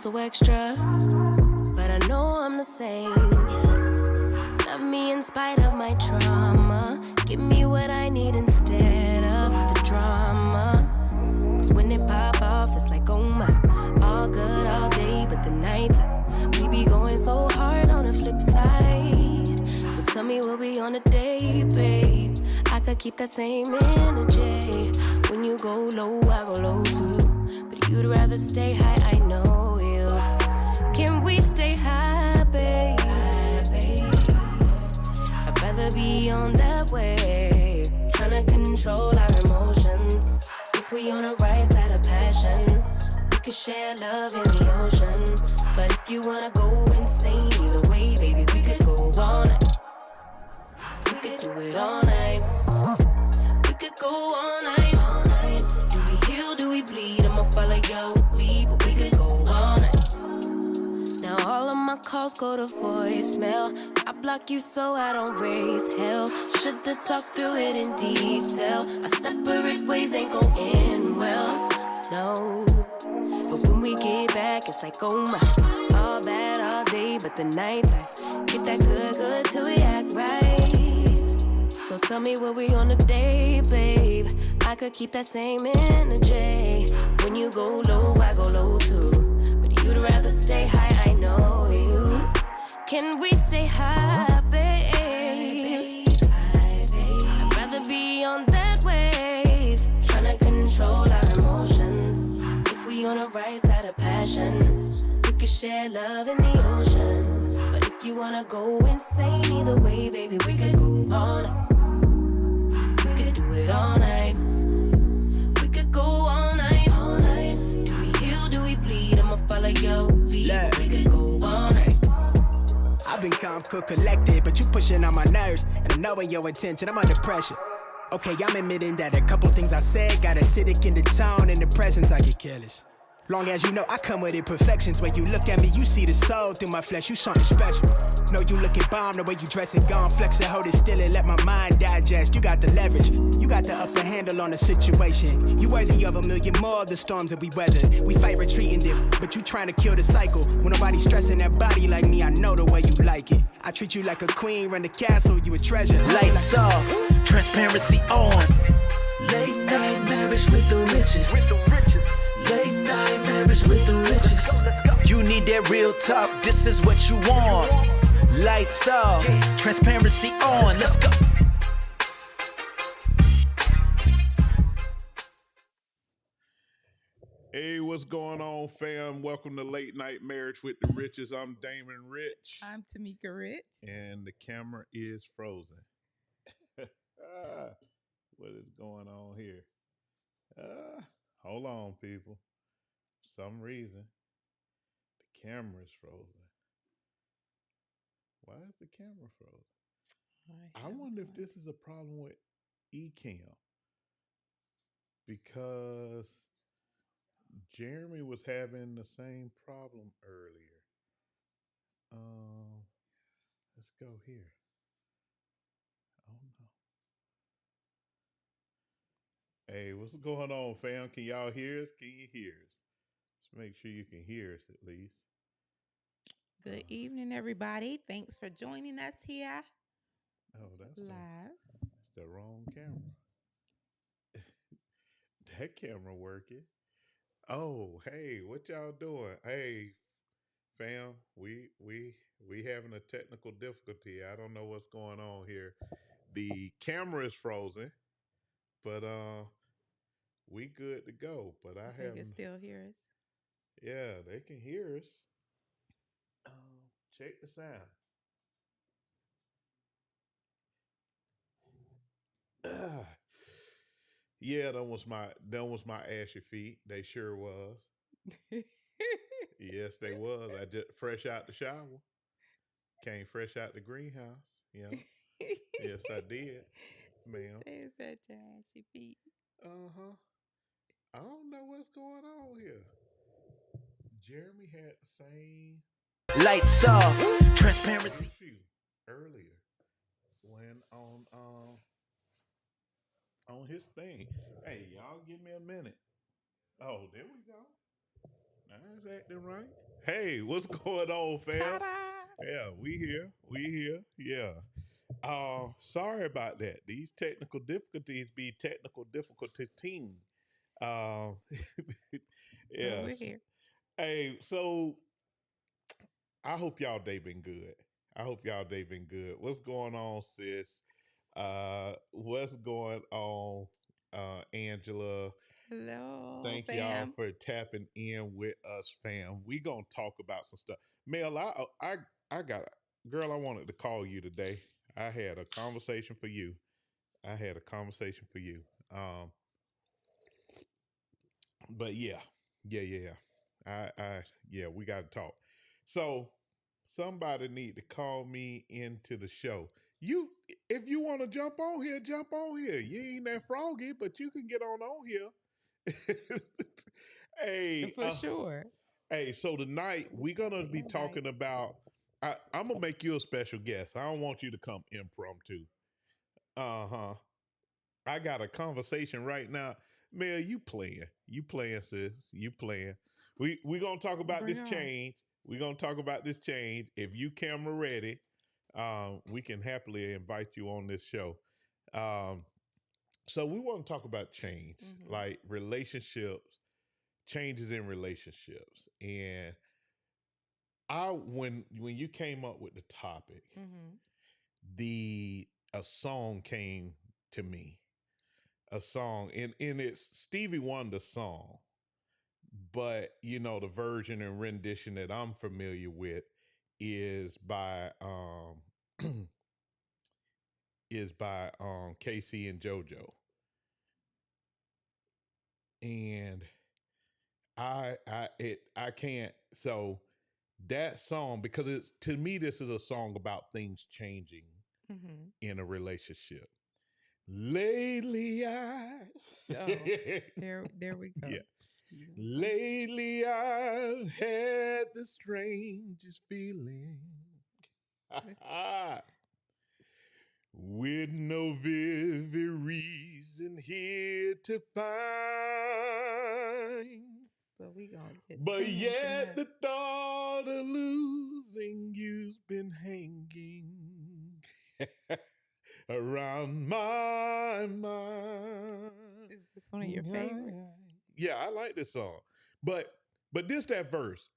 so extra, but I know I'm the same. Yeah. Love me in spite of my trauma. Give me what I need instead of the drama. Cause when it pop off, it's like, oh my, all good all day, but the night we be going so hard on the flip side. So tell me what we on a day, babe. I could keep that same energy. When you go low, I go low too. But you'd rather stay high, I know you. Can we stay high, babe? I'd rather be on that wave, tryna control our emotions. If we on the right side of passion, we could share love in the ocean. But if you wanna go insane either way, baby, we could go all night. We could do it all night. We could go all night, all night. Do we heal, do we bleed? I'ma follow your lead, but we could go all night. Now all of my calls go to voicemail. I block you so I don't raise hell. Should've talked through it in detail. Our separate ways ain't gon' end well, no. But when we get back, it's like, oh my, all bad all day, but the night I get that good till we act right. So tell me what we on a day, babe. I could keep that same energy. When you go low, I go low too. But you'd rather stay high, I know you. Can we stay high, babe? I'd rather be on that wave, tryna control our emotions. If we on the right side of passion, we could share love in the ocean. But if you wanna go insane either way, baby, we could go all night. We could do it all night. We could go all night, all night. Do we heal, do we bleed? I'ma follow your lead. Look. We could go all night. I've been calm, cool, collected, but you pushing on my nerves. And I'm knowing your intention, I'm under pressure. Okay, I'm admitting that a couple things I said got acidic in the tone. In the presence, I get careless. Long as you know I come with imperfections. When you look at me, you see the soul through my flesh. You something special. Know you looking bomb, the way you dressing, gone, flex it, hold it still and let my mind digest. You got the leverage, you got the upper handle on the situation. You worthy of a million more of the storms that we weathered. We fight retreating diff, but you trying to kill the cycle. When nobody's stressing that body like me, I know the way you like it. I treat you like a queen, run the castle, you a treasure. Lights off, transparency on. Late night marriage with the richest. Late night marriage with the richest. You need that real talk, this is what you want. Lights off, transparency on, let's go. Hey, what's going on, fam? Welcome to Late Night Marriage with the Riches. I'm Damon Rich. I'm Tamika Rich. And the camera is frozen. What is going on here? Hold on, people. For some reason, the camera is frozen. Why is the camera frozen? I wonder if this is a problem with Ecamm. Because Jeremy was having the same problem earlier. Let's go here. Oh no. Hey, what's going on, fam? Can y'all hear us? Can you hear us? Let's make sure you can hear us at least. Good evening, everybody. Thanks for joining us here. Oh, that's live. It's the wrong camera. That camera working. Oh, hey, what y'all doing? Hey, fam, we having a technical difficulty. I don't know what's going on here. The camera is frozen, but we good to go. But I They haven't. can still hear us. Yeah, they can hear us. Check the sound. Yeah, that was my ashy feet. They sure was. Yes, they was. I just fresh out the shower. Came fresh out the greenhouse. You know. Yes, I did, ma'am. There's that your ashy feet. Uh-huh. I don't know what's going on here. Jeremy had the same Lights off, transparency. issue earlier when on his thing. Hey, y'all give me a minute. Oh, there we go. That's acting right. Hey, what's going on, fam? Ta-da! Yeah, we here. We here. Yeah. Sorry about that. These technical difficulties be technical difficulty team. Um, But we're yes. here. Hey, so I hope y'all day been good. I hope y'all day been good. What's going on, sis? What's going on, Angela? Hello, Thank y'all fam. for tapping in with us, fam. We gonna talk about some stuff. Mel, I got girl. I wanted to call you today. I had a conversation for you. I had a conversation for you. Um, but yeah. Yeah, we got to talk. So somebody need to call me into the show. You, if you want to jump on here, jump on here. You ain't that froggy, but you can get on here. hey, For sure. hey. So tonight We we're got gonna the be invite. talking about. I'm gonna make you a special guest. I don't want you to come impromptu. Uh huh. I got a conversation right now. Mel, you playing. You playing, sis. You playing. We gonna talk about Bring this on. change. We gonna talk about this change. If you camera ready, we can happily invite you on this show. Um, so we want to talk about change, Mm-hmm. like relationships, changes in relationships. And I when you came up with the topic, Mm-hmm. the a song came to me. A song and it's Stevie Wonder's song, but you know the version and rendition that I'm familiar with is by is by Casey and JoJo. And I can't, so that song, because it's, to me this is a song about things changing Mm-hmm. in a relationship. Lately I Oh, there we go. yeah. You know, so- Lately I've had the strangest feeling. With no vivid reason here to find. So we gonna get But singing yet tonight. the thought of losing you's been hanging around my mind. Is this one of your favorites? Yeah, I like this song. But this that verse.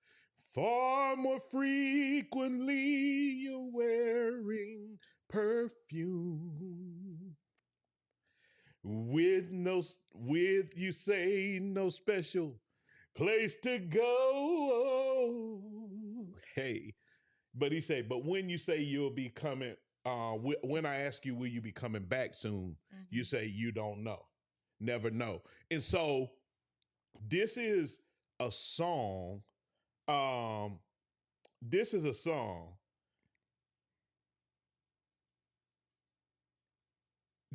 Far more frequently you're wearing perfume. With you say no special place to go. Hey, but he said, but when you say you'll be coming, when I ask you, will you be coming back soon? You Mm-hmm. say you don't know, never know. And so this is a song. Um, this is a song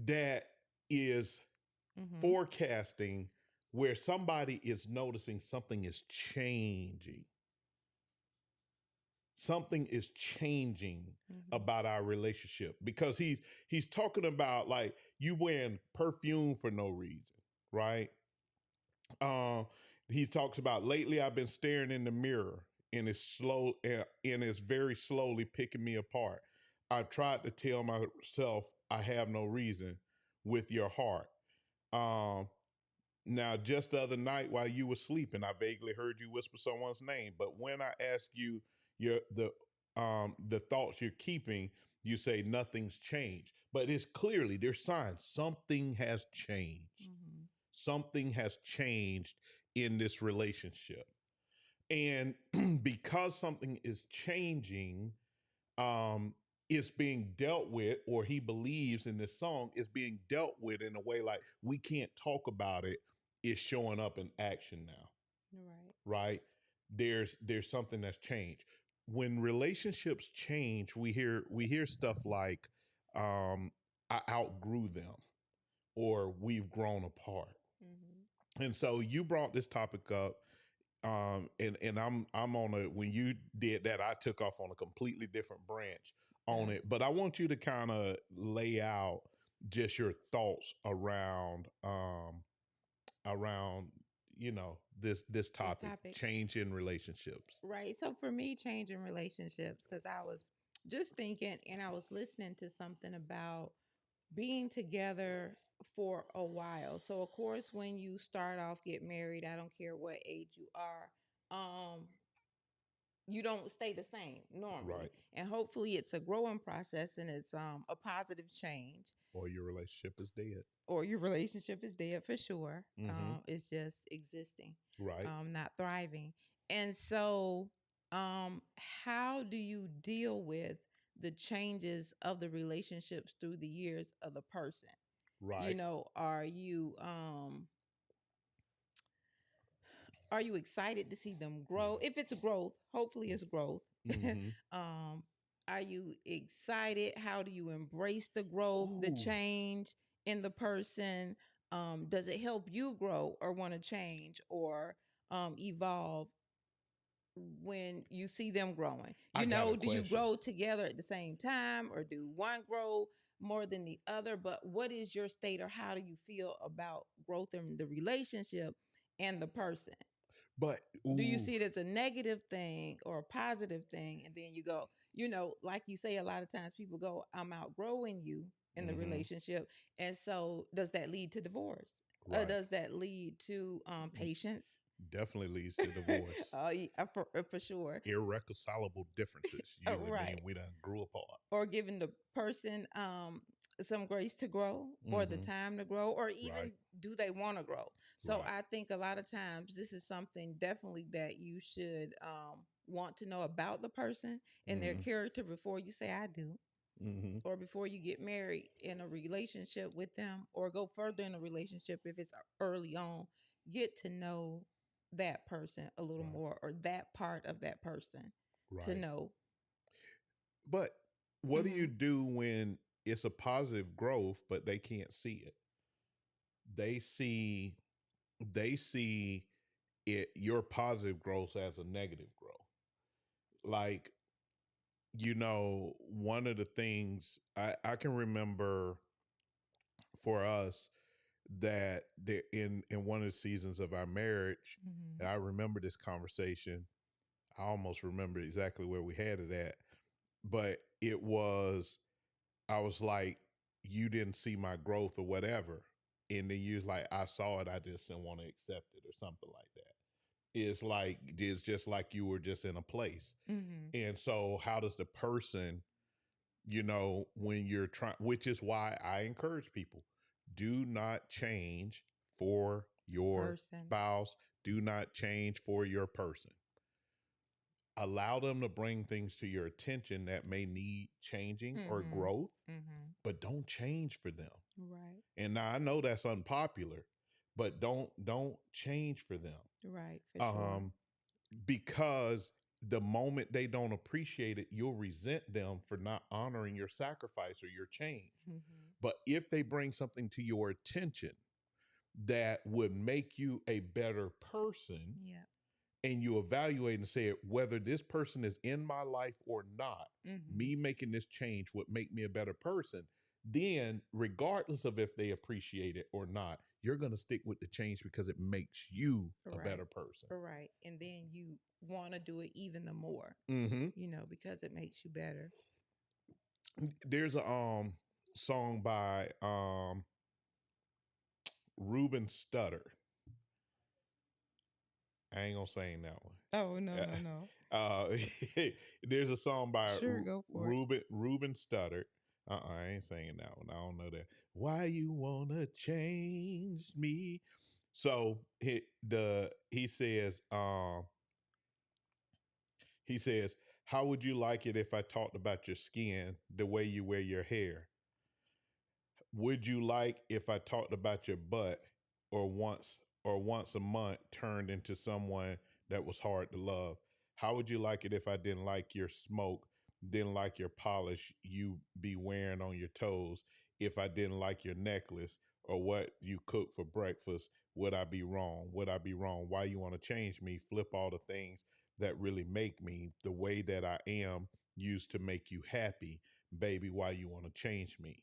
that is Mm-hmm. forecasting where somebody is noticing something is changing. Something is changing Mm-hmm. about our relationship, because he's talking about like you wearing perfume for no reason, right? Uh, he talks about lately I've been staring in the mirror and it's very slowly picking me apart. I've tried to tell myself I have no reason with your heart. Um, Now, just the other night while you were sleeping, I vaguely heard you whisper someone's name. But when I ask you the thoughts you're keeping, you say nothing's changed. But it's clearly there's signs something has changed. Mm-hmm. Something has changed in this relationship, and because something is changing, um, it's being dealt with, or he believes in this song is being dealt with in a way like we can't talk about it. It's showing up in action now, Right. right? There's something that's changed. When relationships change, we hear stuff like, I outgrew them, or we've grown apart. Mm-hmm. And so you brought this topic up, and I'm on a, when you did that, I took off on a completely different branch on Yes. it. But I want you to kind of lay out just your thoughts around this topic, topic. change in relationships. Right. So for me, changing relationships, because I was just thinking and I was listening to something about being together for a while. So of course, when you start off, get married, I don't care what age you are, you don't stay the same normally. Right. And hopefully it's a growing process and it's a positive change. Or your relationship is dead. Or your relationship is dead for sure. Mhm. It's just existing, Right. not thriving. And so, how do you deal with the changes of the relationships through the years of the person? Right. Are you excited to see them grow? If it's growth, hopefully it's growth. Mhm. um, are you excited? How do you embrace the growth, the Ooh. change in the person? Does it help you grow or want to change or evolve when you see them growing? I got a Do you question. grow together at the same time or do one grow more than the other? But what is your state or how do you feel about growth in the relationship and the person? But Do you ooh, see it as a negative thing or a positive thing? And then you go, like you say, a lot of times people go, I'm outgrowing you in the mhm. relationship. And so does that lead to divorce? Or Right. does that lead to patience? Definitely leads to divorce. For sure. Irreconcilable differences usually Right. mean we done grew apart. Or giving the person some grace to grow or the Mhm. time to grow, or Right. even do they want to grow? So Right. I think a lot of times this is something definitely that you should want to know about the person and their Mhm. character before you say I do, Mhm. or before you get married in a relationship with them or go further in a relationship if it's early on. Get to know that person a little Right. more or that part of that person to Right. know. But what do you Hmm. do when it's a positive growth, but they can't see it? They see they see it your positive growth as a negative growth. Like, one of the things I can remember for us that in one of the seasons of our marriage, Hmm. and I remember this conversation. I almost remember exactly where we had it at, but it was I was like, you didn't see my growth or whatever. And then you was like, I saw it, I just didn't want to accept it or something like that. It's just like you were just in a place. Hmm. And so how does the person, when you're trying, which is why I encourage people, do not change for your Person. spouse, do not change for your person. Allow them to bring things to your attention that may need changing or Hmm. growth, Hmm. but don't change for them. Right. And now I know that's unpopular, but don't change for them. Right. For sure. Um, because the moment they don't appreciate it, you'll resent them for not honoring your sacrifice or your change. Hmm. But if they bring something to your attention that would make you a better person, Yeah. and you evaluate and say whether this person is in my life or not, Hmm. me making this change would make me a better person, then regardless of if they appreciate it or not, you're going to stick with the change because it makes you a Right. better person. Right. And then you want to do it even the more, Mm-hmm. because it makes you better. There's a song by Ruben Studdard. I ain't gonna sing that one. Oh, no, no, no. Uh, there's a song by Sure, go for it. Ruben Studdard. I ain't singing that one. I don't know that. Why you wanna change me? So he says, how would you like it if I talked about your skin the way you wear your hair? Would you like if I talked about your butt or once a month turned into someone that was hard to love? How would you like it if I didn't like your smoke, didn't like your polish you be wearing on your toes? If I didn't like your necklace or what you cook for breakfast, would I be wrong? Would I be wrong? Why you want to change me? Flip all the things that really make me the way that I am used to make you happy, baby. Why you want to change me?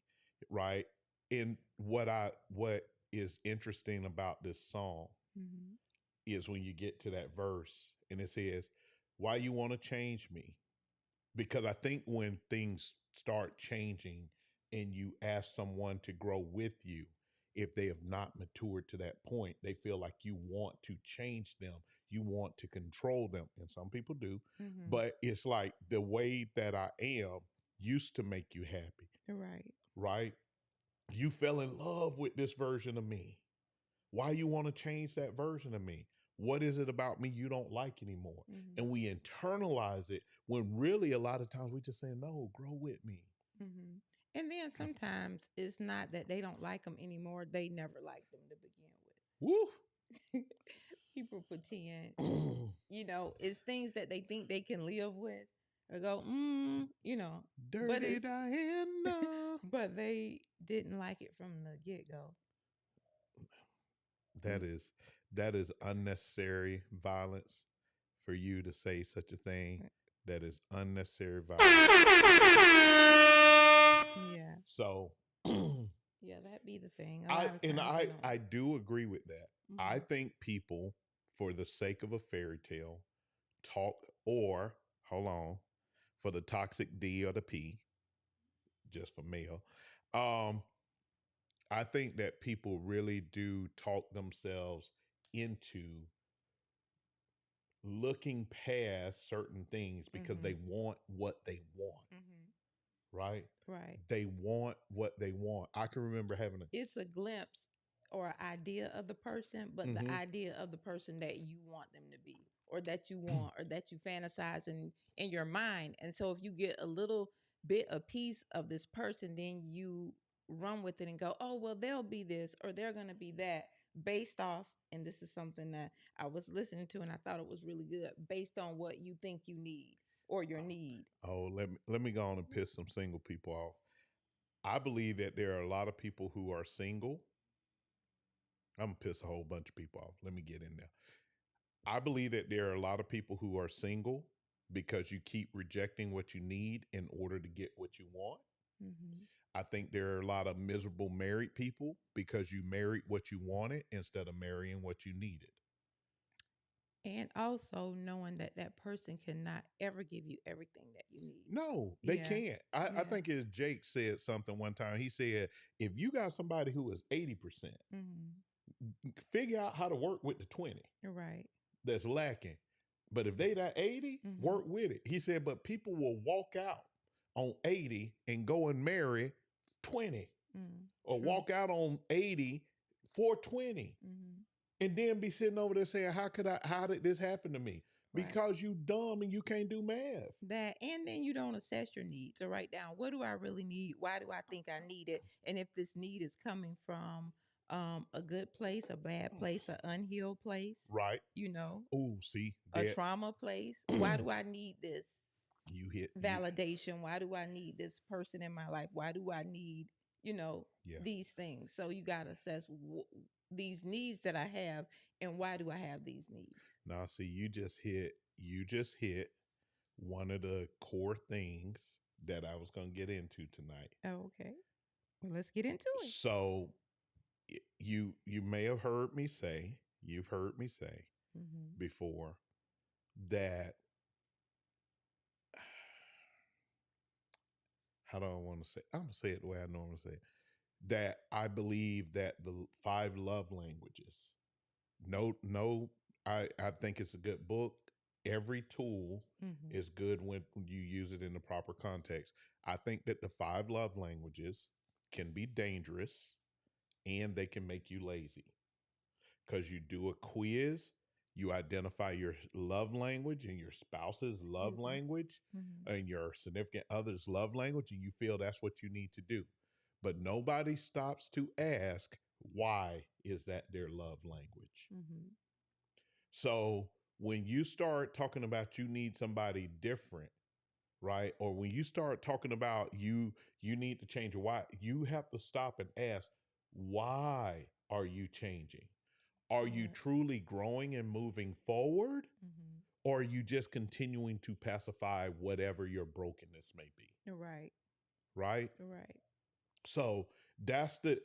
Right? And what is interesting about this song Hmm. is when you get to that verse and it says, why you want to change me? Because I think when things start changing and you ask someone to grow with you, if they have not matured to that point, they feel like you want to change them, you want to control them. And some people do, Mm-hmm. but it's like the way that I am used to make you happy, Right. right? You fell in love with this version of me. Why you want to change that version of me? What is it about me you don't like anymore? Mm-hmm. And we internalize it when really a lot of times we just say, no, grow with me. Mm-hmm. And then sometimes it's not that they don't like them anymore. They never liked them to begin Woo! with. People pretend, it's things that they think they can live with or go, but Dirty it's, Diana. but they didn't like it from the get go. That is unnecessary violence for you to say such a thing. That is unnecessary violence. Yeah. So Yeah, that be the thing. A lot of times I do agree with that. I Mhm. think people, for the sake of a fairy tale, talk or hold on, for the toxic D or the P, just for male. Um, I think that people really do talk themselves into looking past certain things because they Mhm. want what they want, Mhm. right? Right. They want what they want. I can remember having a It's a glimpse or idea of the person, but the Mhm. idea of the person that you want them to be, or that you want, or that you fantasize in your mind. And so if you get a little bit a piece of this person, then you run with it and go, oh well, they'll be this or they're gonna be that based off. And this is something that I was listening to and I thought it was really good, based on what you think you need or your need. Oh, let me go on and piss some single people off. I believe that there are a lot of people who are single. I'm gonna piss a whole bunch of people off. Let me get in there. I believe that there are a lot of people who are single because you keep rejecting what you need in order to get what you want. Mm-hmm. I think there are a lot of miserable married people because you married what you wanted instead of marrying what you needed. And also knowing that that person cannot ever give you everything that you need. No, they Yeah. can't. I Yeah. think it's Jake said something one time. He said, if you got somebody who is 80%, figure out how to work with the 20 Right. that's lacking. But if they that 80, work with it. He said, but people will walk out on 80 and go and marry 20 or True. walk out on 80 for 20 and then be sitting over there saying, how did this happen to me? Right. Because you dumb and you can't do math. That, and then you don't assess your needs or write down, what do I really need? Why do I think I need it? And if this need is coming from a good place, a bad place, an unhealed place, Right. Oh, see, a that trauma place, why do I need this you hit validation? Why do I need this person in my life? Why do I need, yeah. these things? So you got to assess these needs that I have, and why do I have these needs? Now, see, you just hit one of the core things that I was going to get into tonight. Okay. Well, let's get into it. So you may have heard me say, you've heard me say before that how do I want to say? I'm gonna say it the way I normally say it. That I believe that the 5 love languages. No, I think it's a good book. Every tool is good when you use it in the proper context. I think that the 5 love languages can be dangerous and they can make you lazy because you do a quiz, you identify your love language and your spouse's love language and your significant other's love language, and you feel that's what you need to do. But nobody stops to ask, why is that their love language? So when you start talking about you need somebody different, right? Or when you start talking about you need to change your why, you have to stop and ask, why are you changing? Are you truly growing and moving forward? Or are you just continuing to pacify whatever your brokenness may be? Right. Right? Right. So that's the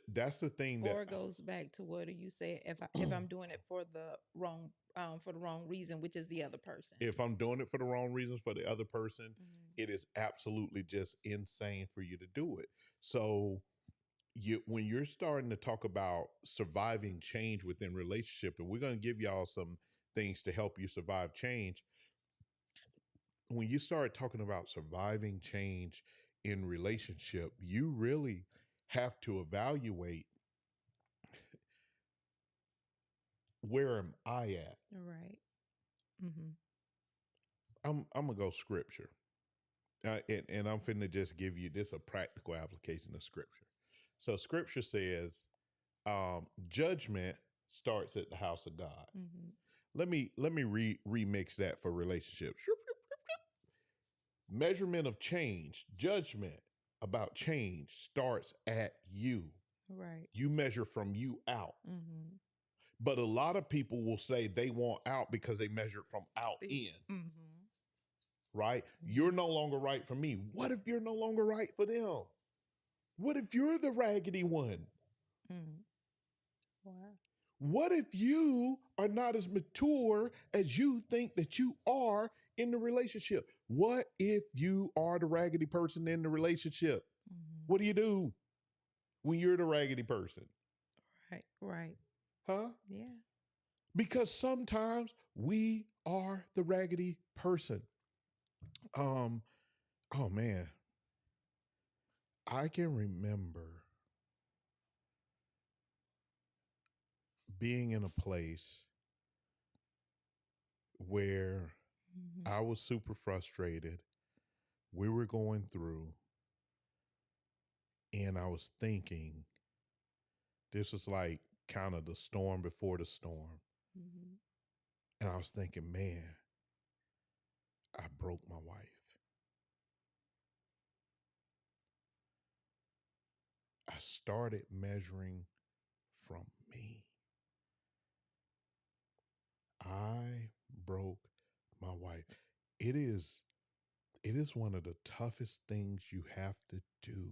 thing that Or it goes back to what do you say if I'm doing it for the wrong for the wrong reason, which is the other person. If I'm doing it for the wrong reasons for the other person, Mhm. it is absolutely just insane for you to do it. So when you're starting to talk about surviving change within relationship, and we're going to give y'all some things to help you survive change. When you start talking about surviving change in relationship, you really have to evaluate, where am I at? Right. Mm-hmm. I'm gonna go scripture, and I'm finna just give you this a practical application of scripture. So scripture says, judgment starts at the house of God. Mm-hmm. Let me remix that for relationships. Measurement of change, judgment about change starts at you. Right. You measure from you out. Mm-hmm. But a lot of people will say they want out because they measure from out in, Mm-hmm. right? You're no longer right for me. What if you're no longer right for them? What if you're the raggedy one? Mm. Wow. What if you are not as mature as you think that you are in the relationship? What if you are the raggedy person in the relationship? Mm-hmm. What do you do when you're the raggedy person? Right. Right. Huh? Yeah. Because sometimes we are the raggedy person. Oh man, I can remember being in a place where Mm-hmm. I was super frustrated. We were going through, and I was thinking, this was like kind of the storm before the storm. Mm-hmm. And I was thinking, man, I broke my wife. I started measuring from me. I broke my wife. It is one of the toughest things you have to do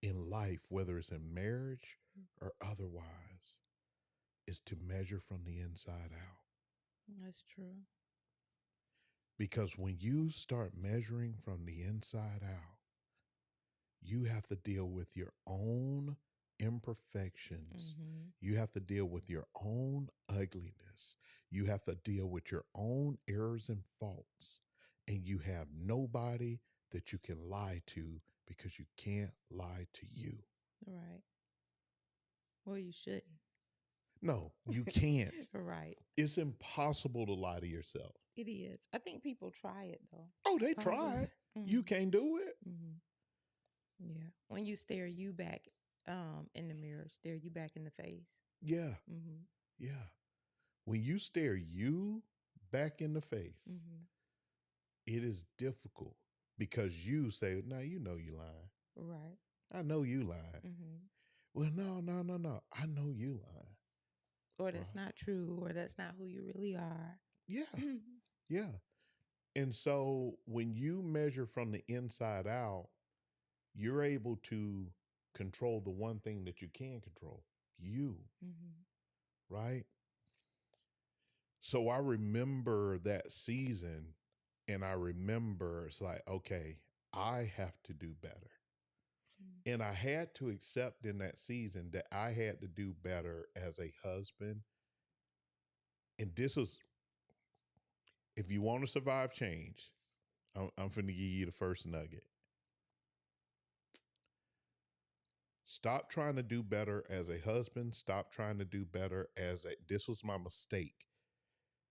in life, whether it's in marriage or otherwise, is to measure from the inside out. That's true. Because when you start measuring from the inside out, you have to deal with your own imperfections. Mm-hmm. You have to deal with your own ugliness. You have to deal with your own errors and faults. And you have nobody that you can lie to because you can't lie to you. Right. Well, you shouldn't. No, you can't. Right. It's impossible to lie to yourself. It is. I think people try it though. Oh, they tried. You can't do it. Mm-hmm. Yeah. When you stare you back in the mirror, stare you back in the face. Yeah. Mm-hmm. Yeah. When you stare you back in the face, Mm-hmm. it is difficult because you say, "Now you know you lying. Right. I know you lying." Mm-hmm. Well, no. I know you lying. Or that's Right. not true, or that's not who you really are. Yeah. Mm-hmm. Yeah. And so when you measure from the inside out, you're able to control the one thing that you can control, you, right? So I remember that season, and I remember it's like, okay, I have to do better. And I had to accept in that season that I had to do better as a husband. And this was, if you want to survive change, I'm finna give you the first nugget. Stop trying to do better as a husband. Stop trying to do better this was my mistake.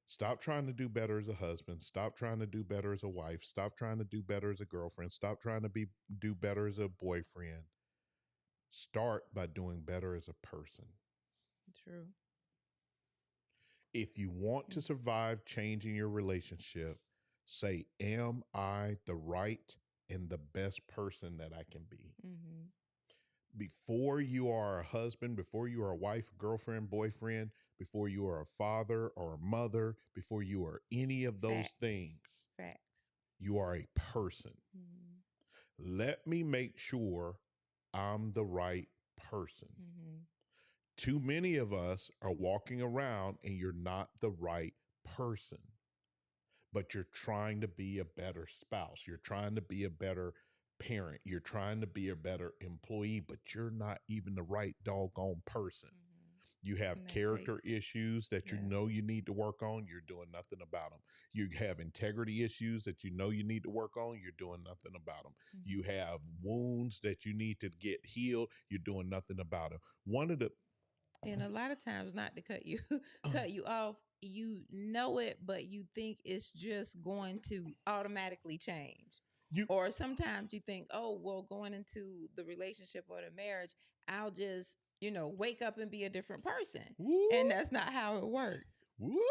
Stop trying to do better as a husband. Stop trying to do better as a wife. Stop trying to do better as a girlfriend. Stop trying to do better as a boyfriend. Start by doing better as a person. True. If you want to survive changing your relationship, say, am I the right and the best person that I can be? Mm-hmm. Before you are a husband, before you are a wife, girlfriend, boyfriend, before you are a father or a mother, before you are any of those Facts. things, Facts. you are a person. Mm-hmm. Let me make sure I'm the right person. Mm-hmm. Too many of us are walking around and you're not the right person, but you're trying to be a better spouse. You're trying to be a better parent. You're trying to be a better employee, but you're not even the right doggone person. You have And that character takes, issues that you yeah. know you need to work on. You're doing nothing about them. You have integrity issues that you know you need to work on. You're doing nothing about them. You have wounds that you need to get healed. You're doing nothing about them. One of the And a lot of times, not to cut you cut you off, you know it, but you think it's just going to automatically change. you Or sometimes you think, oh, well, going into the relationship or the marriage, I'll just, wake up and be a different person. whoop, And that's not how it works. whoop.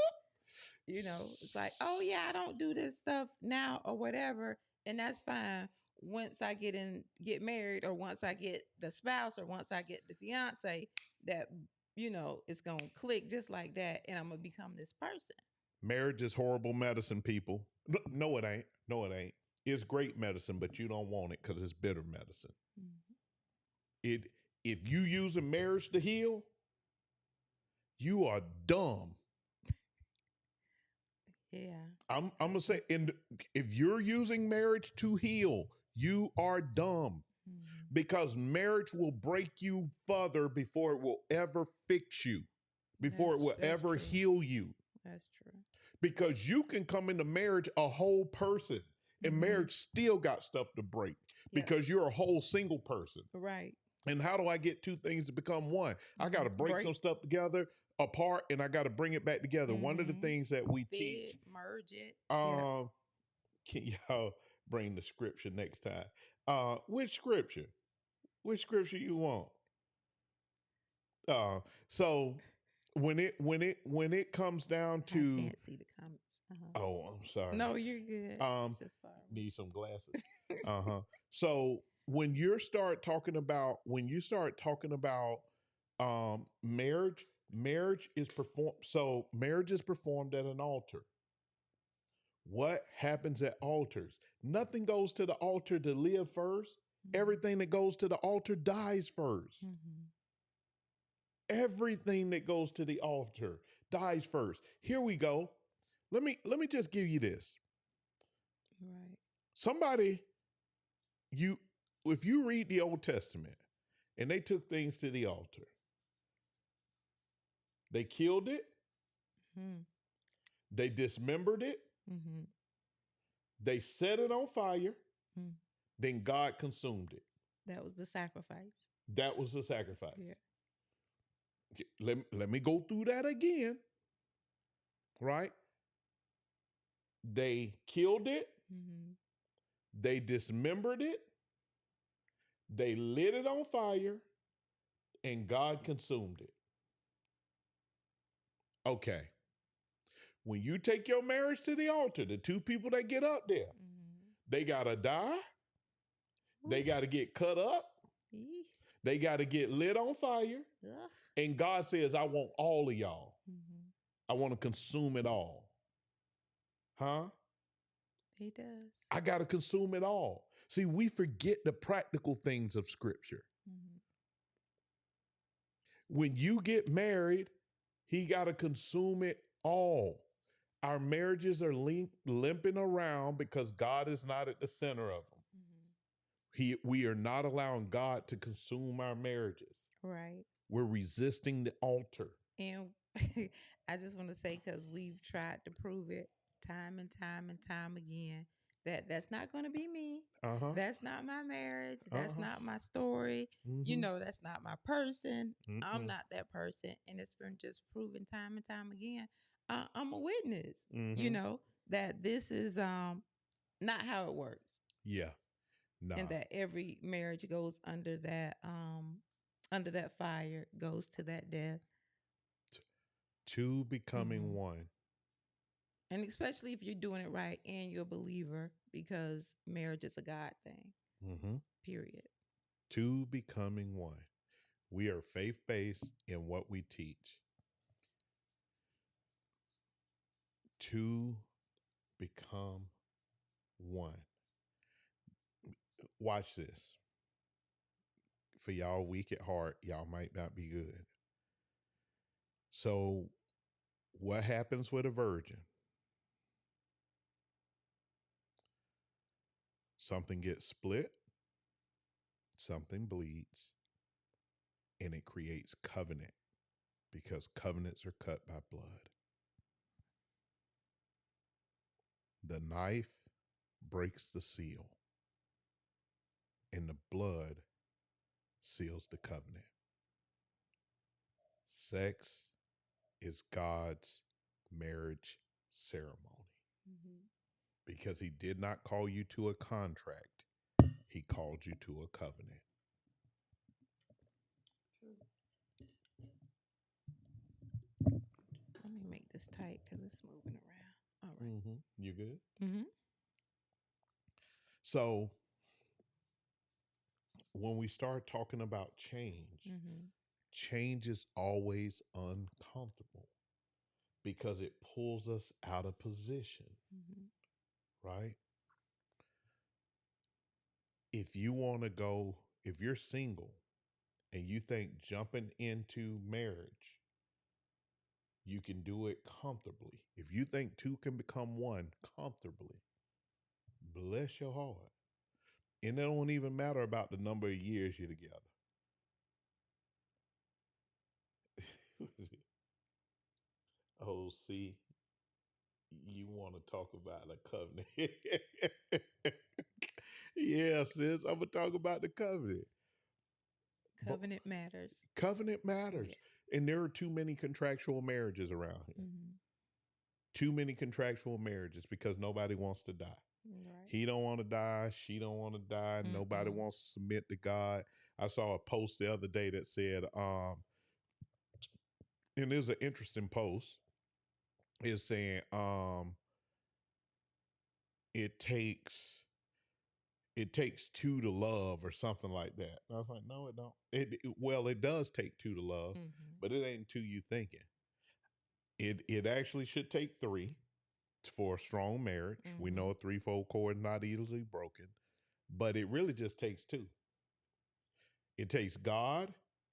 It's like, oh yeah, I don't do this stuff now or whatever, and that's fine. Once I get married, or once I get the spouse, or once I get the fiance, that it's gonna click just like that, and I'm gonna become this person. Marriage is horrible medicine, people. No, it ain't. No, it ain't. It's great medicine, but you don't want it because it's bitter medicine. Mhm. It if you use a marriage to heal, you are dumb. Yeah. I'm gonna say, if you're using marriage to heal, you are dumb, Mhm. because marriage will break you further before it will ever fix you, before it will That's ever true. heal you. That's true. Because you can come into marriage a whole person, and Mhm. marriage still got stuff to break Yep. because you're a whole single person. Right. And how do I get two things to become one? I got to break Break. some stuff together apart, and I got to bring it back together. One of the Mhm. things that we Fit teach, it, merge it. Yeah. can y'all bring the scripture next time? Which scripture? Which scripture you want? So when it comes down I to, can't see the comments. Uh-huh. oh, I'm sorry. No, you're good. Um, It's just far away. need some glasses. Uh-huh. So when you start talking about marriage is performed at an altar. What happens at altars? Nothing goes to the altar to live first. Mhm. Everything that goes to the altar dies first. Mhm. Everything that goes to the altar dies first. Here we go. Let me just give you this. Right. Somebody, you if you read the Old Testament and they took things to the altar, they killed it, Mhm. they dismembered it, Mhm. they set it on fire, Mm. then God consumed it. That was the sacrifice. That was the sacrifice. Yeah. Let me go through that again. Right? They killed it, Mhm. they dismembered it, they lit it on fire, and God consumed it. Okay. When you take your marriage to the altar, the two people that get up there, Mhm. they got to die, they Ooh. got to get cut up, Yeesh. they got to get lit on fire, Ugh. and God says, I want all of y'all. Mhm. I want to consume it all. Huh? He does. I got to consume it all. See, we forget the practical things of Scripture. Mhm. When you get married, he got to consume it all. Our marriages are limping around because God is not at the center of them. Mhm. We are not allowing God to consume our marriages. Right. We're resisting the altar. And I just want to say, because we've tried to prove it time and time and time again, that that's not going to be me. Uh-huh. That's not my marriage. That's Uh-huh. not my story. Mhm. That's not my person. I'm Mm-mm. not that person. And it's been just proven time and time again. I'm a witness, Mhm. that this is not how it works. Yeah. Nah. And that every marriage goes under that fire, goes to that death. Two becoming Mhm. one. And especially if you're doing it right and you're a believer, because marriage is a God thing, Mm-hmm. period. Two becoming one. We are faith-based in what we teach. Two become one. Watch this. For y'all weak at heart, y'all might not be good. So, what happens with a virgin? Something gets split, something bleeds, and it creates covenant because covenants are cut by blood. The knife breaks the seal, and the blood seals the covenant. Sex is God's marriage ceremony because he did not call you to a contract, he called you to a covenant. Let me make this tight because it's moving around. All right. You good? Mm-hmm. So, when we start talking about change, change is always uncomfortable because it pulls us out of position, right? If you want to go, if you're single and you think jumping into marriage, you can do it comfortably. If you think two can become one comfortably, bless your heart. And it don't even matter about the number of years you're together. Oh, see, you want to talk about a covenant. Yeah, sis, I'm going to talk about the covenant. Covenant matters. Covenant matters. Yeah. And there are too many contractual marriages around here. Too many contractual marriages because nobody wants to die. Right. He don't want to die. She don't want to die. Nobody wants to submit to God. I saw a post the other day that said, and there's an interesting post. It's saying, it takes two to love or something like that. And I was like, no, it don't. It does take two to love, but it ain't two you thinking. It actually should take three for a strong marriage. We know a threefold cord not easily broken, but it really just takes two. It takes God,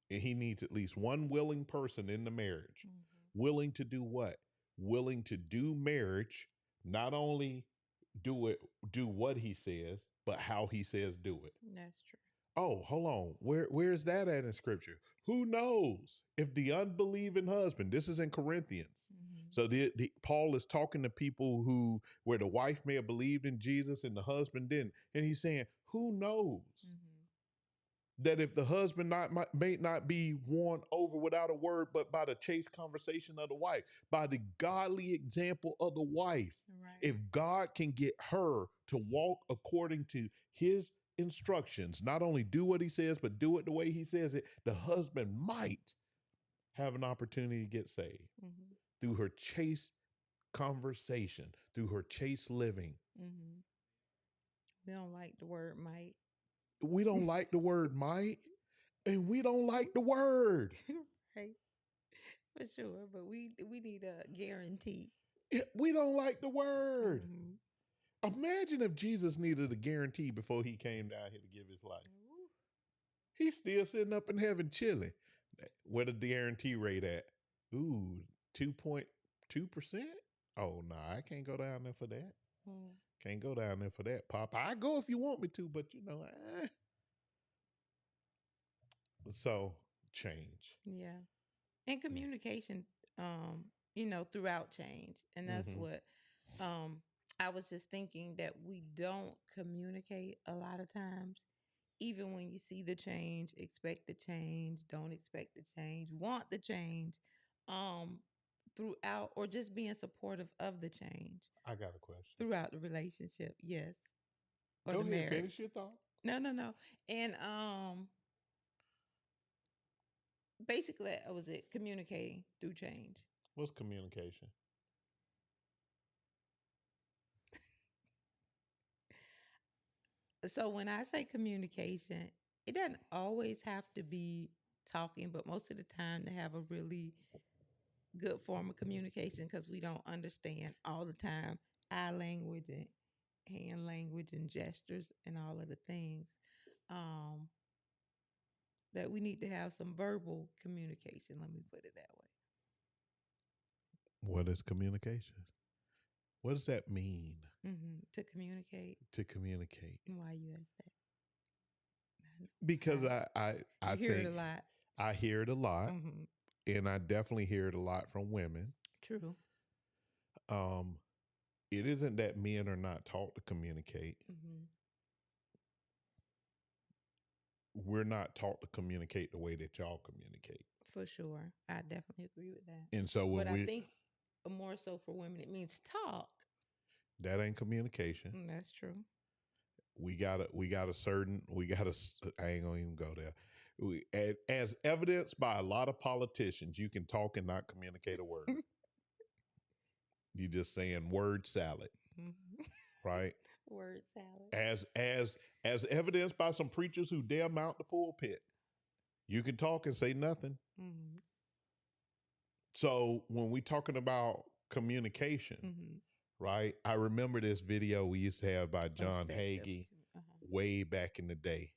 and he needs at least one willing person in the marriage. Willing to do what? Willing to do marriage, not only do what he says, but how he says do it. That's true. Oh, hold on. Where's that at in scripture? Who knows if the unbelieving husband, this is in Corinthians. So Paul is talking to people where the wife may have believed in Jesus and the husband didn't. And he's saying, who knows that if the husband may not be won over without a word, but by the chaste conversation of the wife, by the godly example of the wife, if God can get her to walk according to his instructions, not only do what he says, but do it the way he says it, the husband might have an opportunity to get saved through her chaste conversation, through her chaste living. We don't like the word might. We don't like the word might, and we don't like the word. Right. For sure, but we need a guarantee. We don't like the word. Imagine if Jesus needed a guarantee before he came down here to give his life. He's still sitting up in heaven chilling. Where the guarantee rate at? Ooh, 2.2%? Oh, no, I can't go down there for that. Can't go down there for that, Pop. I go if you want me to, but So, change. Yeah. And communication, throughout change. And that's what I was just thinking, that we don't communicate a lot of times. Even when you see the change, expect the change, don't expect the change, want the change, throughout, or just being supportive of the change. I got a question. Throughout the relationship, yes. Or go the ahead, marriage. finish your thought. No. And basically, was it communicating through change? What's communication? So when I say communication, it doesn't always have to be talking, but most of the time to have a really good form of communication, because we don't understand all the time eye language and hand language and gestures and all of the things, that we need to have some verbal communication. Let me put it that way. What is communication? What does that mean To communicate. to communicate? Why you ask that? Because I I hear it think a lot. I hear it a lot, Hmm. and I definitely hear it a lot from women. True. Um, it isn't that men are not taught to communicate. Hmm. We're not taught to communicate the way that y'all communicate. For sure. I definitely agree with that. And so when But I we think more so for women, it means talk. that ain't communication. That's true. We got a certain I ain't gonna even go there. As evidenced by a lot of politicians, you can talk and not communicate a word. You just saying word salad, Mhm. right? Word salad. As evidenced by some preachers who dare mount the pulpit. You can talk and say nothing. Hmm. So when we talking about communication, Hmm. right? I remember this video we used to have by John Effective. Hagee Uh-huh. way back in the day.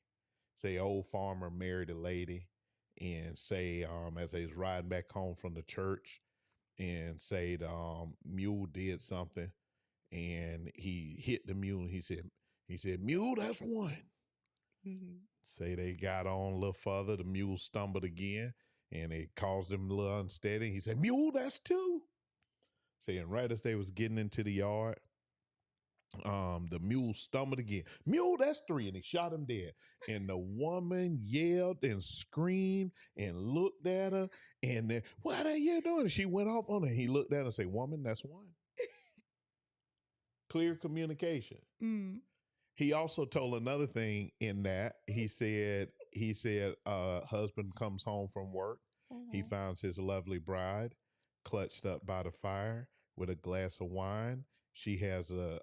Say old farmer married a lady and say as they was riding back home from the church and say the mule did something and he hit the mule and he said mule, that's one. Hmm. Say they got on a little further, the mule stumbled again and it caused him a little unsteady. He said mule, that's two. Saying right as they was getting into the yard, the mule stumbled again. Mule, that's three, and he shot him dead. And the woman yelled and screamed and looked at her, and then, what are you doing? She went off on her. He looked at her and said, woman, that's one. Clear communication. Mm. He also told another thing in that he said husband comes home from work. He Mhm. finds his lovely bride clutched up by the fire with a glass of wine. She has a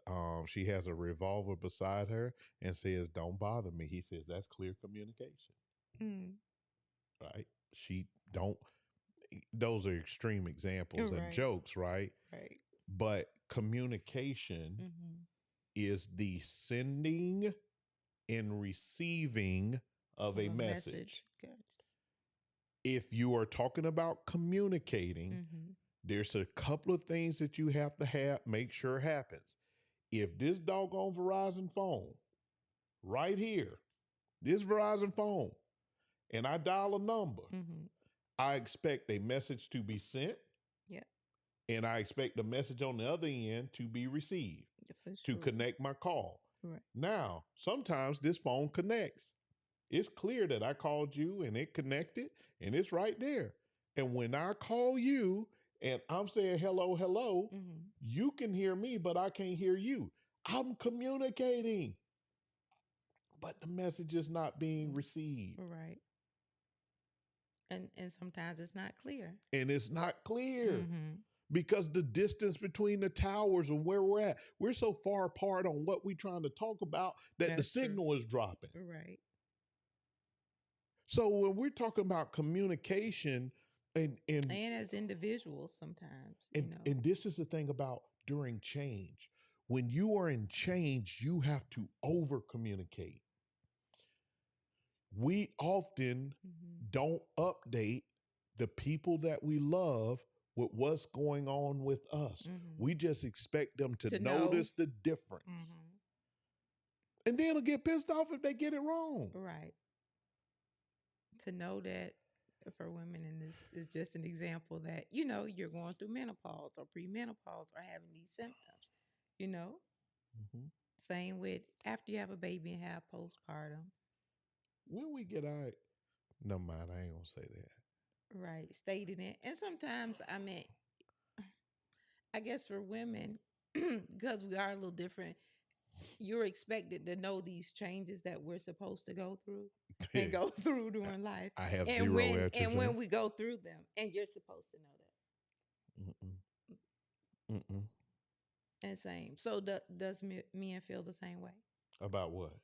revolver beside her and says, "Don't bother me." He says that's clear communication, Mm. right? She don't. Those are extreme examples and Right. jokes, right? Right. But communication Hmm. is the sending and receiving of a message. Gotcha. If you are talking about communicating, Hmm. there's a couple of things that you have to make sure happens. If this doggone Verizon phone right here, this Verizon phone, and I dial a number, Hmm. I expect a message to be sent, Yeah. and I expect the message on the other end to be received For to sure. connect my call. Right. Now, sometimes this phone connects. It's clear that I called you and it connected and it's right there. And when I call you and I'm saying hello, hello, Hmm. you can hear me, but I can't hear you. I'm communicating, but the message is not being received. Right. And sometimes it's not clear. And it's not clear Hmm. because the distance between the towers and where we're so far apart on what we're trying to talk about that the That's true. signal is dropping. Right. So when we're talking about communication and And as individuals, sometimes, and this is the thing about during change. When you are in change, you have to over communicate. We often Hmm. don't update the people that we love with what's going on with us. Hmm. We just expect them to To know. notice the difference. Hmm. And then they'll get pissed off if they get it wrong. Right. To know that for women, and this is just an example that, you're going through menopause or premenopause or having these symptoms, you know, Mhm. same with after you have a baby and have postpartum. When we get our, no mind, I ain't gonna say that. Right. Stating it. And sometimes, I guess for women, because we are a little different, you're expected to know these changes that we're supposed to go through and go through during life. I have And zero when interest and in when it. we go through them, and you're supposed to know that. Mm-mm. Mm-mm. And same. So does men feel the same way, About what?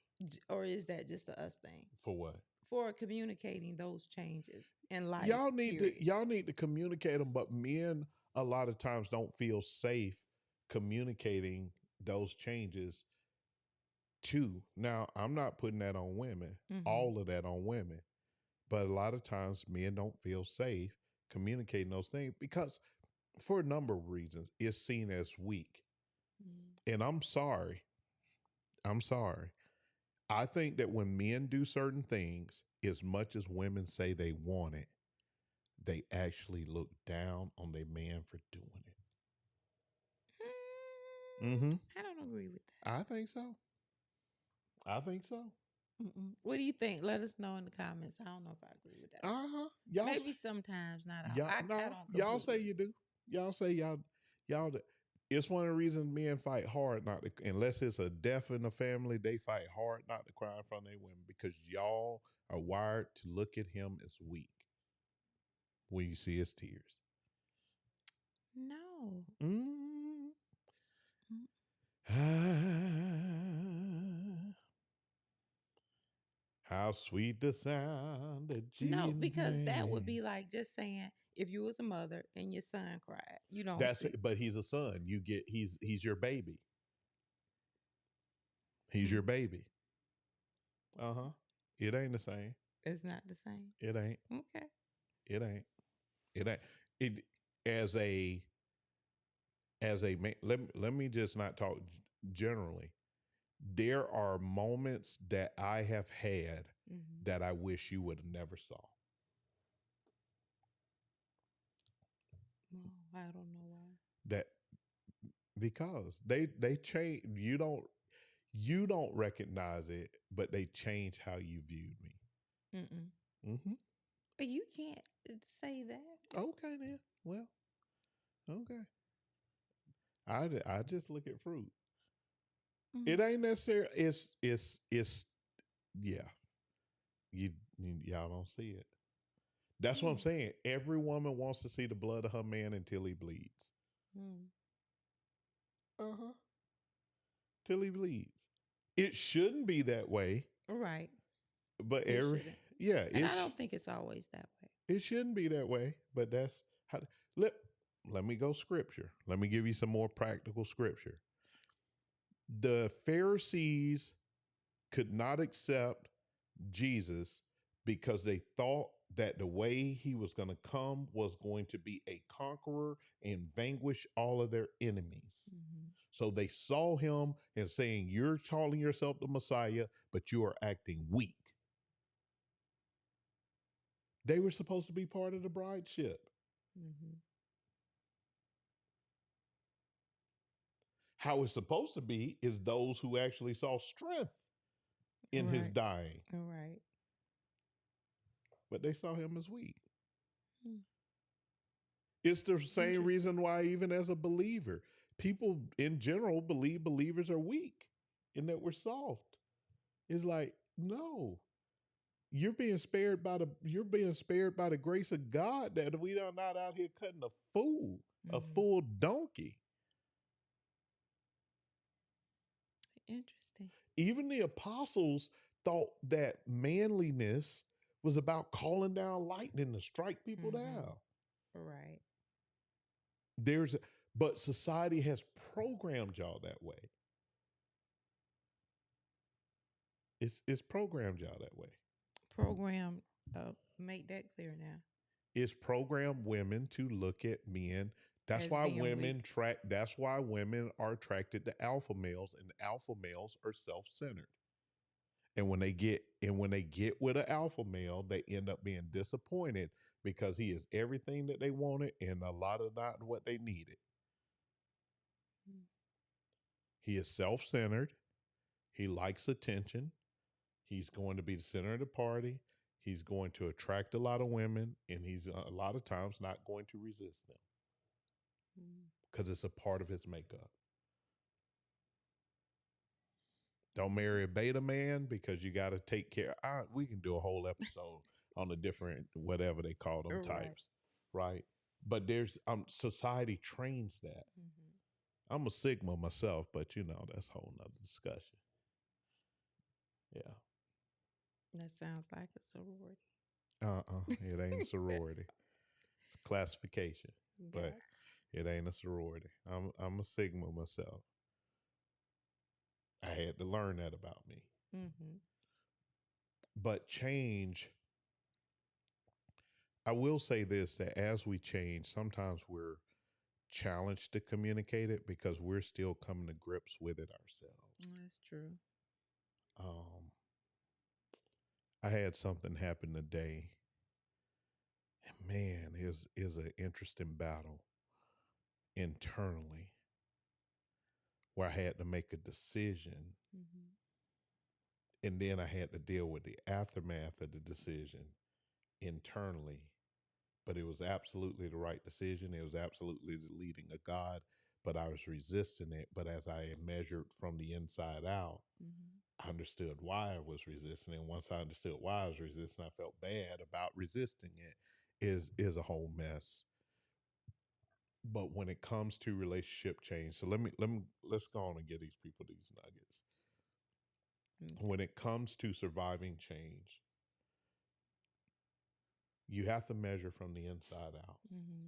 Or is that just a us thing For what? for communicating those changes in life? Y'all need period. to communicate them, but men a lot of times don't feel safe communicating those changes to. Now, I'm not putting that on women, Mhm. all of that on women, but a lot of times men don't feel safe communicating those things because for a number of reasons, is seen as weak. Mm. And I'm sorry. I'm sorry. I think that when men do certain things, as much as women say they want it, they actually look down on their man for doing it. Mm-hmm. I don't agree with that. I think so. I think so. Mm-mm. What do you think? Let us know in the comments. I don't know if I agree with that. Uh-huh. Y'all Maybe sometimes, not all. y'all I no, don't y'all say completely. you do. Y'all say y'all do. It's one of the reasons men fight hard not to, unless it's a death in the family, they fight hard not to cry in front of their women because y'all are wired to look at him as weak when you see his tears. No. Mm. Mm. How sweet the sound that No, Jesus because that would made. be like just saying if you was a mother and your son cried, you don't That's see. it. But he's a son. You get he's your baby. He's your Mm. baby. Uh-huh. It ain't the same. It's not the same. It ain't. Okay. It ain't. It ain't. It as a man. Let me just not talk generally. There are moments that I have had Mm-hmm. that I wish you would have never saw. Well, I don't know why. That because they change. You don't recognize it, but they change how you viewed me. Mm-mm. Mm-hmm. But you can't say that. Okay then. Well, okay. I just look at fruit. Mm. It ain't necessary. It's yeah. Y'all don't see it. That's what I'm Mm. saying. Every woman wants to see the blood of her man until he bleeds. Mm. Uh-huh. Till he bleeds. It shouldn't be that way, Right. but It shouldn't. yeah, And I don't think it's always that way. it shouldn't be that way, but that's how let let me go scripture. Let me give you some more practical scripture. The Pharisees could not accept Jesus because they thought that the way he was going to come was going to be a conqueror and vanquish all of their enemies. Mm-hmm. So they saw him and saying, "You're calling yourself the Messiah, but you are acting weak." They were supposed to be part of the brideship. Mm-hmm. How it's supposed to be is those who actually saw strength in his Right. dying, Right. but they saw him as weak. Mm. It's the same Interesting. reason why, even as a believer, people in general believe believers are weak and that we're soft. It's like, no, you're being spared by the grace of God that we are not out here cutting a fool, a Mm-hmm. full donkey. Interesting. Even the apostles thought that manliness was about calling down lightning to strike people Mm-hmm. down. Right. There's, but society has programmed y'all that way. It's programmed y'all that way. Program. Make that clear now. It's programmed women to look at men. That's As why being women weak. That's why women are attracted to alpha males, and alpha males are self-centered. And when they get with an alpha male, they end up being disappointed because he is everything that they wanted and a lot of not what they needed. Mm. He is self-centered. He likes attention. He's going to be the center of the party. He's going to attract a lot of women, and he's a lot of times not going to resist them Mm. because it's a part of his makeup. Don't marry a beta man because you got to take care. We can do a whole episode on the different whatever they call them Right. types, right? But there's society trains that. Mm-hmm. I'm a Sigma myself, but that's a whole nother discussion. Yeah. That sounds like a sorority. It ain't a sorority. It's a classification, but Gotcha. it ain't a sorority. I'm a Sigma myself. I had to learn that about me. Mm-hmm. But change, I will say this, that as we change, sometimes we're challenged to communicate it because we're still coming to grips with it ourselves. That's true. Um, I had something happen today, and man, is an interesting battle internally where I had to make a decision, Mm-hmm. and then I had to deal with the aftermath of the decision internally. But it was absolutely the right decision. It was absolutely the leading of God, but I was resisting it. But as I measured from the inside out, Mm-hmm. I understood why I was resisting. And once I understood why I was resisting, I felt bad about resisting it. Is a whole mess. But when it comes to relationship change, so let's go on and get these people these nuggets. Okay. When it comes to surviving change, you have to measure from the inside out. Mm-hmm.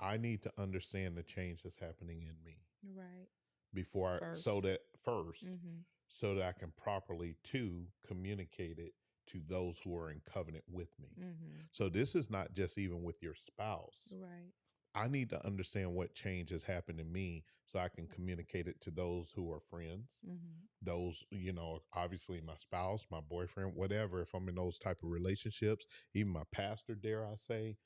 I need to understand the change that's happening in me Right. before so First. that first, Mm-hmm. so that I can properly communicate it to those who are in covenant with me. Mm-hmm. So this is not just even with your spouse. Right. I need to understand what change has happened in me so I can communicate it to those who are friends, Mm-hmm. those, obviously my spouse, my boyfriend, whatever, if I'm in those type of relationships, even my pastor, dare I say,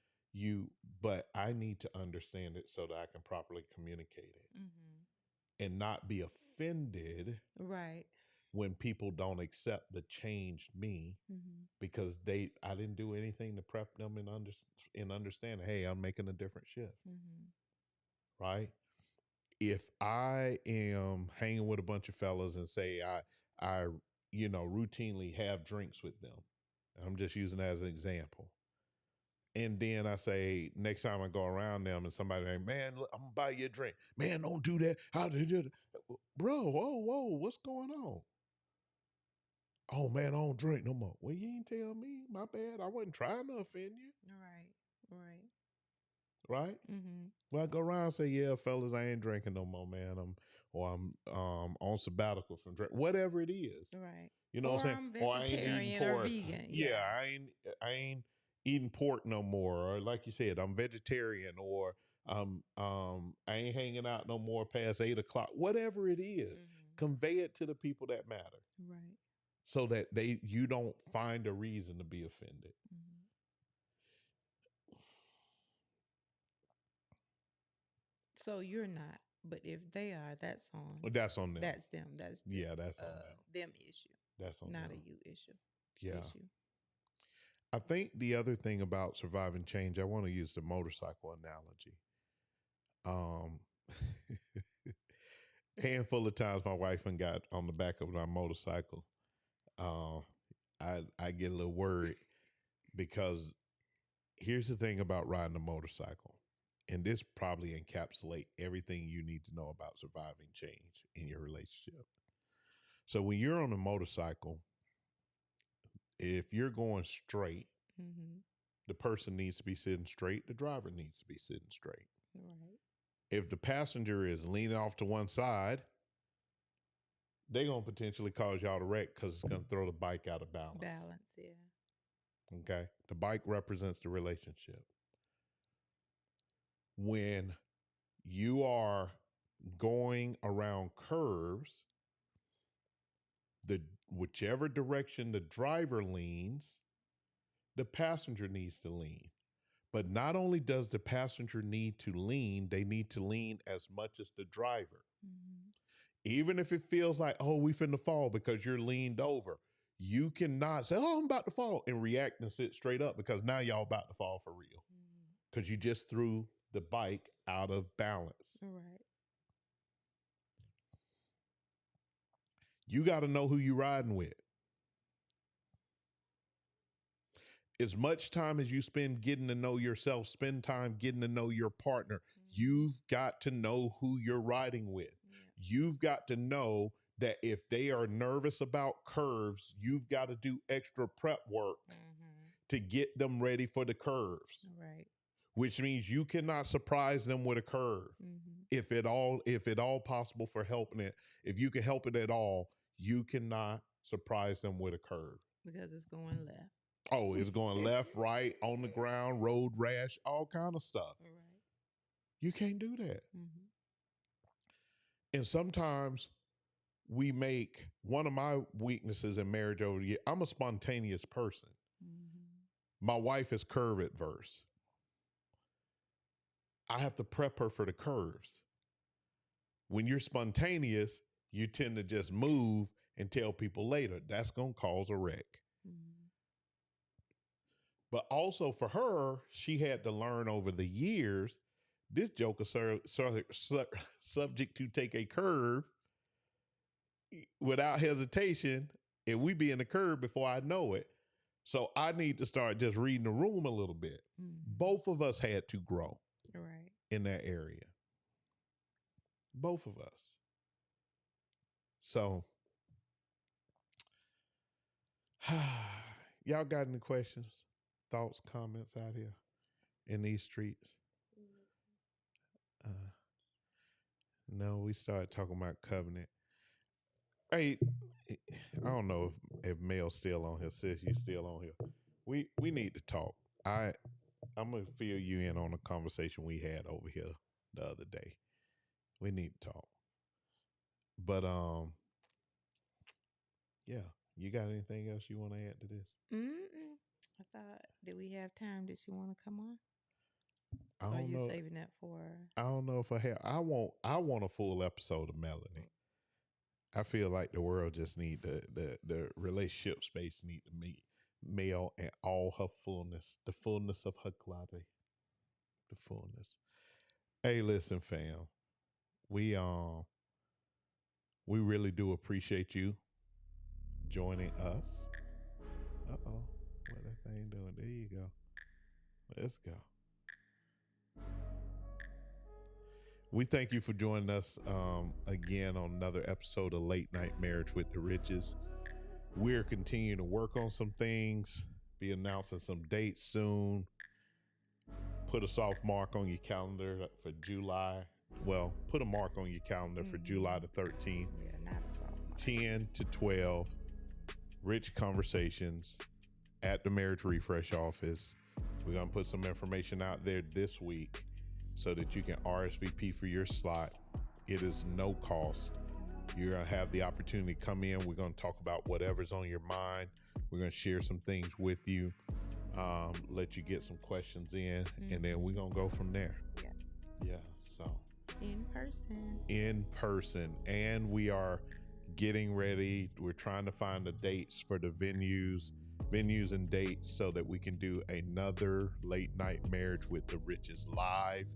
but I need to understand it so that I can properly communicate it Mm-hmm. and not be offended Right. when people don't accept the changed me Mm-hmm. because I didn't do anything to prep them in understanding, hey, I'm making a different shift, Mm-hmm. right? If I am hanging with a bunch of fellas and say I routinely have drinks with them, I'm just using that as an example. And then I say, next time I go around them and somebody like, man, look, I'm gonna buy you a drink. Man, don't do that. How did you do that? Bro, whoa, what's going on? Oh man, I don't drink no more. Well, you ain't tell me. My bad. I wasn't trying to offend you. Right. Right. Right? Mm-hmm. Well, I go around and say, yeah, fellas, I ain't drinking no more, man. I'm on sabbatical from drink, whatever it is. Right. You know Or what I'm saying? I'm Or I ain't eating vegetarian or pork. vegan. Yeah, Yeah. I ain't eating pork no more. Or like you said, I'm vegetarian. Or I ain't hanging out no more past 8 o'clock. Whatever it is, Mm-hmm. convey it to the people that matter, Right. so that you don't find a reason to be offended. Mm-hmm. So you're not, but if they are, But that's on them. that's them. That's Yeah, that's on them issue, That's on not them. a you issue. Yeah. Issue. I think the other thing about surviving change, I want to use the motorcycle analogy. Um, handful of times my wife and got on the back of my motorcycle. Uh, I get a little worried because here's the thing about riding a motorcycle, and this probably encapsulate everything you need to know about surviving change in your relationship. So when you're on a motorcycle, if you're going straight, Mm-hmm. the person needs to be sitting straight. The driver needs to be sitting straight. Right. If the passenger is leaning off to one side, they're going to potentially cause y'all to wreck because it's going to throw the bike out of balance. Balance. Yeah. Okay. The bike represents the relationship. When you are going around curves, whichever direction the driver leans, the passenger needs to lean. But not only does the passenger need to lean, they need to lean as much as the driver. Mm-hmm. Even if it feels like, oh, we finna fall because you're leaned over. You cannot say, oh, I'm about to fall and react and sit straight up because now y'all about to fall for real. Because you just threw the bike out of balance. Right. You got to know who you riding with. As much time as you spend getting to know yourself, spend time getting to know your partner. Mm-hmm. You've got to know who you're riding with. Yeah. You've got to know that if they are nervous about curves, you've got to do extra prep work to get them ready for the curves. Right. Which means you cannot surprise them with a curve. Mm-hmm. If at all possible for helping it, if you can help it at all, you cannot surprise them with a curve. Because it's going left. Oh, it's going left, right, on the ground, road rash, all kind of stuff. Right. You can't do that. Mm-hmm. And sometimes we make one of my weaknesses in marriage over the year. I'm a spontaneous person. Mm-hmm. My wife is curve adverse. I have to prep her for the curves. When you're spontaneous, you tend to just move and tell people later. That's going to cause a wreck. Mm-hmm. But also for her, she had to learn over the years, this joker subject to take a curve without hesitation, and we be in the curve before I know it. So I need to start just reading the room a little bit. Mm-hmm. Both of us had to grow Right. in that area. Both of us. So, y'all got any questions, thoughts, comments out here in these streets? No, we started talking about covenant. Hey, I don't know if Mel's still on here. Sis, you still on here? We need to talk. I'm gonna fill you in on a conversation we had over here the other day. We need to talk. But yeah. You got anything else you want to add to this? Mm-mm. I thought, did we have time? Did you want to come on? I Or are don't you know. saving that for? I don't know if I have. I want a full episode of Melanie. I feel like the world just need the relationship space need to meet Mel and all her fullness, the fullness of her clarity, the fullness. Hey, listen, fam, we really do appreciate you joining us. What that thing doing? There you go. Let's go. We thank you for joining us again on another episode of Late Night Marriage with the Riches. We're continuing to work on some things, be announcing some dates soon. Put a soft mark on your calendar for July. Well, put a mark on your calendar for July the 13th. Yeah, not a soft mark. 10 to 12, rich conversations at the Marriage Refresh office. We're going to put some information out there this week so that you can RSVP for your slot. It is no cost. You're going to have the opportunity to come in. We're going to talk about whatever's on your mind. We're going to share some things with you, let you get some questions in, and then we're going to go from there. Yeah. So in person. And we are getting ready. We're trying to find the dates for the venues and dates so that we can do another Late Night Marriage with the Riches live.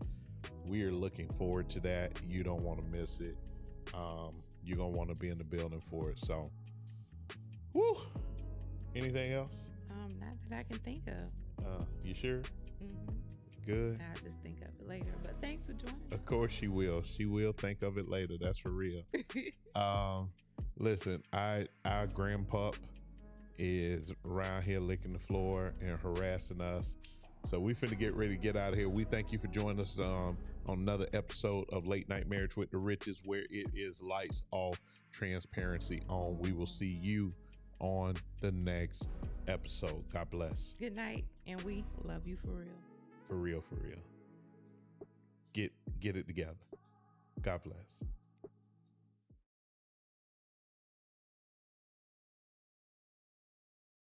We are looking forward to that. You don't want to miss it. You're going to want to be in the building for it. So, woo. Anything else? Not that I can think of. You sure? Mm-hmm. Good. I'll just think of it later. But thanks for joining. Of course she will. She will think of it later. That's for real. Listen, our grandpup is around here licking the floor and harassing us. So we finna get ready to get out of here. We thank you for joining us on another episode of Late Night Marriage with the Riches, where it is lights off, transparency on. We will see you on the next episode. God bless. Good night, and we love you for real. For real, for real. Get it together. God bless.